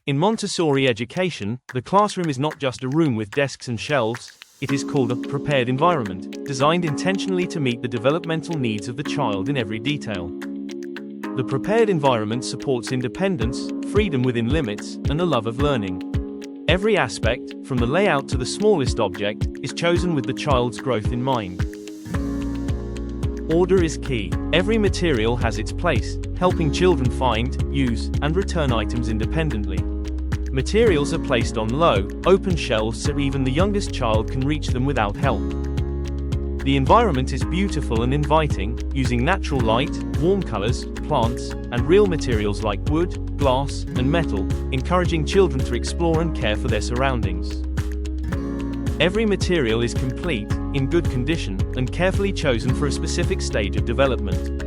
In Montessori education, the classroom is not just a room with desks and shelves, it is called a prepared environment, designed intentionally to meet the developmental needs of the child in every detail. The prepared environment supports independence, freedom within limits, and a love of learning. Every aspect, from the layout to the smallest object, is chosen with the child's growth in mind. Order is key. Every material has its place, helping children find, use, and return items independently. Materials are placed on low, open shelves so even the youngest child can reach them without help. The environment is beautiful and inviting, using natural light, warm colors, plants, and real materials like wood, glass, and metal, encouraging children to explore and care for their surroundings. Every material is complete, in good condition, and carefully chosen for a specific stage of development.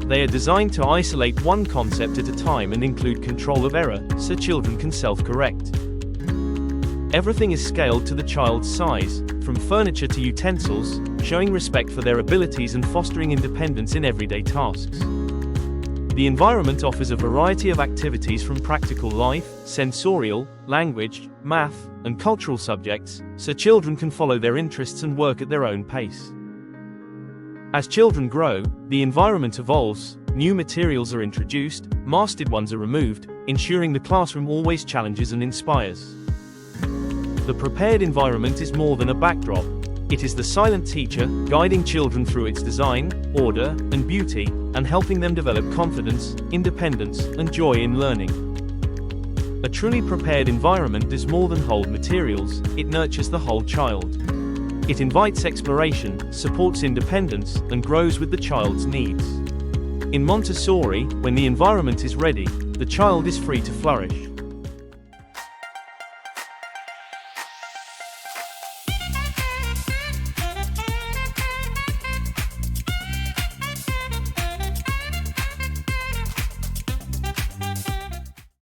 They are designed to isolate one concept at a time and include control of error, so children can self-correct. Everything is scaled to the child's size, from furniture to utensils, showing respect for their abilities and fostering independence in everyday tasks. The environment offers a variety of activities from practical life, sensorial, language, math, and cultural subjects, so children can follow their interests and work at their own pace. As children grow, the environment evolves, new materials are introduced, mastered ones are removed, ensuring the classroom always challenges and inspires. The prepared environment is more than a backdrop. It is the silent teacher, guiding children through its design, order, and beauty, and helping them develop confidence, independence, and joy in learning. A truly prepared environment does more than hold materials, it nurtures the whole child. It invites exploration, supports independence, and grows with the child's needs. In Montessori, when the environment is ready, the child is free to flourish.